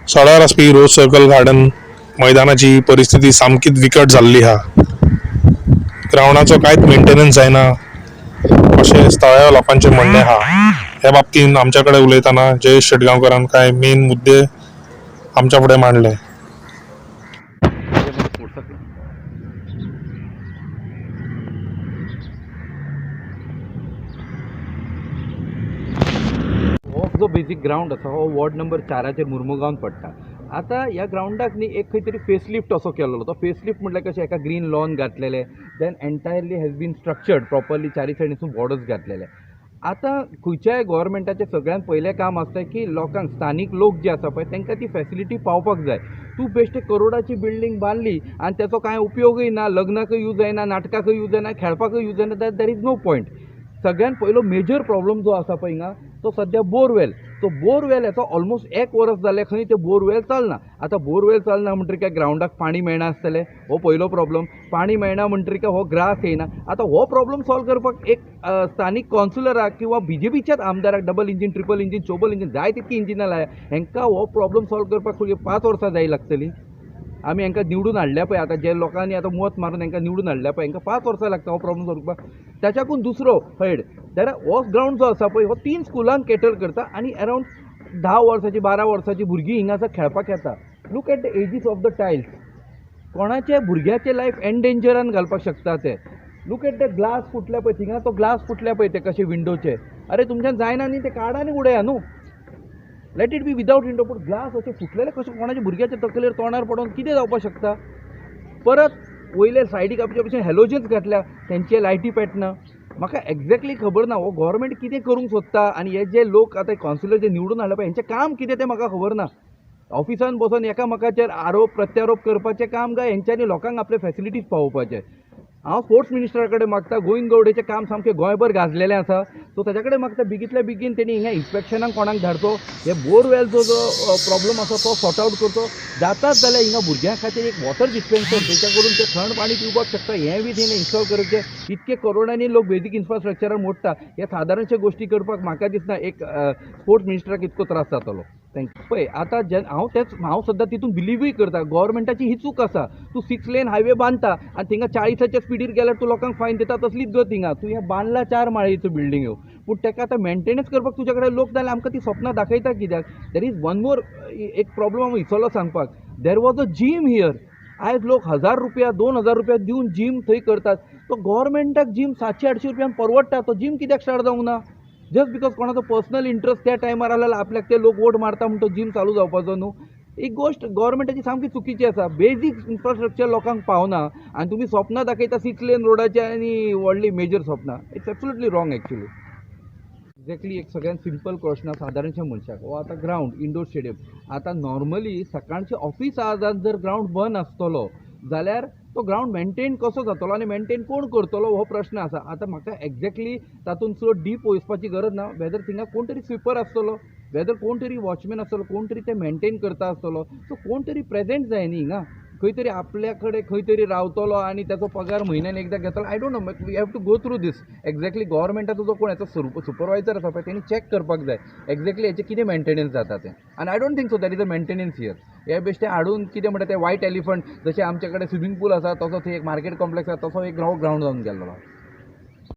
सडार आसपी रोज circle garden मैदानाची परिस्थिती सामकीच विकट जाल्ली हा. ग्राउंडाचो कांयच मेंटेनन्स जायना अशें स्थळीय लोकांचे म्हणणें हा. ह्या बाबतींत आमच्या कडेन उलयतना जयेश शेटगांवकरान कांय मेन मुद्दे आमच्या फुडें मांडले. हो जो बेजीक ग्राउंड आसा हो वॉर्ड नंबर 4 मुर्मुगांवान पडटा. आता ह्या ग्राउंडाक न्ही एक खंय तरी फेसलिफ्ट असो केलेलो. तो फेसलिफ्ट म्हटल्यार कशें एका ग्रीन लॉन घातलेले, then entirely has been structured properly चारी सायडीसून बॉर्डर्स घातलेले. आतां खंयच्याय गोवोरमेंटाचें सगळ्यात पयलें काम आसता की लोकांक स्थानीक लोक जे आसा पळय तांकां ती फॅसिलिटी पावपाक जाय. तूं बेश्टे करोडाची बिल्डींग बांदली आनी ताचो कांय उपयोगूय ना, लग्नाकय यूज जायना, नाटकाकय यूज जायना, खेळपाकय यूज जायना, दॅर इज नो पॉयंट. सगळ्यात पयलो मेजर प्रॉब्लम जो आसा पळय हिंगा तो सद्या बोरवेल. तो बोरवेल हेचो ऑलमोस्ट 1 वर्स जालें खंय ते बोरवेल चलना. आतां बोरवेल चलना म्हणटरी काय ग्राउंडाक पाणी मेळना आसतलें, हो पयलो प्रॉब्लम. पाणी मेळना म्हणटरी काय हो ग्रास येयना. आतां हो प्रॉब्लम सॉल्व करपाक एक स्थानीक कॉन्सुलराक किंवा BJPच्याच आमदाराक डबल इंजीन, ट्रिपल इंजीन, चौबल इंजीन जाय तितकी इंजिनां लाया. हांकां हो प्रॉब्लम सॉल्व करपाक 5 वर्सां जाय लागतलीं. आमी हांकां निवडून हाडल्या पळय, आतां जे लोकांनी आतां मत मारून हांकां निवडून हाडल्या पळय, हांकां 5 वर्सां लागता हो प्रॉब्लम सॉल्व करपाक. त्याच्याकून दुसरो हेड जाल्यार हो ग्राउंड जो आसा पळय हो 3 स्कुलांक कॅटर करता आनी अरावंड 10 वर्सांची 12 वर्सांची भुरगीं हिंगासर खेळपाक येता. Look at the edges of the tiles. कोणाच्या भुरग्याचे लायफ एंडेंजरान घालपाक शकता ते. लूक एट द ग्लास फुटल्या पळय, थिंगा तो ग्लास फुटल्या पळय ते कशे विंडोचे. अरे तुमच्यान जायना न्ही ते काडा आनी उडया न्हू. Let it be without window. पूण ग्लास अशे फुटलेले कशे कोणाच्या भुरग्याच्या तकलेर तोंडार पडोवन कितें जावपाक शकता. परत वयले सायडीक आमचे भशेन हॅलोजन्स घातल्या, तेंचे लायटी पेटना. म्हाका एक्झॅक्टली खबर ना हो गव्हर्मेंट कितें करूंक सोदता आनी हे जे लोक आतां कॉन्सुलर जे निवडून हाडल्या पळय हेंचें काम कितें तें म्हाका खबर ना. ऑफिसान बसून एकामेकाचेर आरोप प्रत्यारोप करपाचें काम काय हेंच्यांनी लोकांक आपले फॅसिलिटीज पावोवपाचे. हांव स्पोर्ट्स मिनिस्टरा कडेन मागता, गोविंद गवडेचें काम सामकें गोंयभर गाजलेलें आसा. सो ताच्या कडेन मागता बेगींतल्या बेगीन तेणी हिंगा इन्स्पेक्शनाक कोणाक धाडचो. हे बोरवेलचो जो प्रॉब्लम आसा तो सॉर्ट आवट करचो. जाताच जाल्यार हिंगा भुरग्यां खातीर एक वॉटर डिस्पेन्सर जेच्या करून ते थंड पाणी पिवपाक शकता हें बी तेणें इन्स्टॉल करचें. इतके करोडांनी लोक बेजीक इन्फ्रास्ट्रक्चरार मोडटा. हे सादारणशे गोश्टी करपाक म्हाका दिसना एक स्पोर्ट्स मिनिस्टराक इतको त्रास जातलो. थँक्यू. पळय आतां हांव सद्दां तितून बिलिव्हूय करता गव्हर्मेंटाची ही चूक आसा. तूं 6 लेन हायवे बांदता आनी थिंगा 40च्या स्पिडीर गेल्यार तूं लोकांक फायन दिता तसलीच गत हिंगा. तूं हें बांदला 4 माळयेच्यो बिल्डिंग्यो, पूण ताका आतां मेंटेनन्स करपाक तुज्या कडेन लोक नाल्यार आमकां ती सपनां दाखयता कित्याक. देर इज वन मोर एक प्रॉब्लम हांव विसरलो सांगपाक. There was a gym here. आयज लोक 1000 रुपया 2000 रुपया दिवन जीम थंय करतात. तो गव्हर्मेंटाक जीम 700-800 रुपयान परवडटा. तो जीम कित्याक स्टार्ट जावंक ना. जस्ट बिकॉज कोणाचो पर्सनल इंट्रस्ट त्या टायमार आसल्यार आपल्याक ते लोक वोट मारता म्हणून तो जीम चालू जावपाचो न्हू. एक गोश्ट गव्हर्मेंटाची सामकी चुकीची आसा. बेजीक इन्फ्रास्ट्रक्चर लोकांक पावना आनी तुमी सपनां दाखयता 6 लेन रोडाची आनी व्हडली मेजर सपनां. It's absolutely wrong actually. Exactly एक सगळ्यात सिंपल क्वेश्चन सादारणशा मनशाक. हो आतां ग्राउंड इंडोर स्टेडियम. आतां नॉर्मली सकाळचे ऑफिस आवाजात जर ग्राउंड बंद आसतलो जाल्यार तो ग्राउंड मेंटेन कसो जातलो आनी मेंटेन कोण करतलो हो प्रश्न आसा. आतां म्हाका एक्झॅक्टली तातूंत सो डीप वचपाची गरज ना. वेदर थिंगा कोण तरी स्विपर आसतलो, वेदर कोण तरी वॉचमॅन आसतलो, कोण तरी तें मेंटेन करता आसतलो. सो कोण तरी प्रेजेंट जाय न्ही हिंगा. खंय तरी आपल्या कडेन खंय तरी रावतलो आनी ताचो पगार म्हयन्यान एकदां घेतलो. I don't know. We have to go through this. Exactly गव्हर्मेंटाचो जो कोण हेचो सुपरवायझर आसा पळय तेणी चॅक करपाक जाय एक्झॅक्टली हेचें कितें मेंटेनन्स जाता तें. आनी I don't think so that is a maintenance here. हे बेश्टे हाडून कितें म्हणटा तें व्हायट एलिफंट जशें आमचे कडेन स्विमींग पूल आसा तसो थंय एक मार्केट कॉम्प्लेक्स आसा तसो एक ग्राउंड जावन गेल्लो.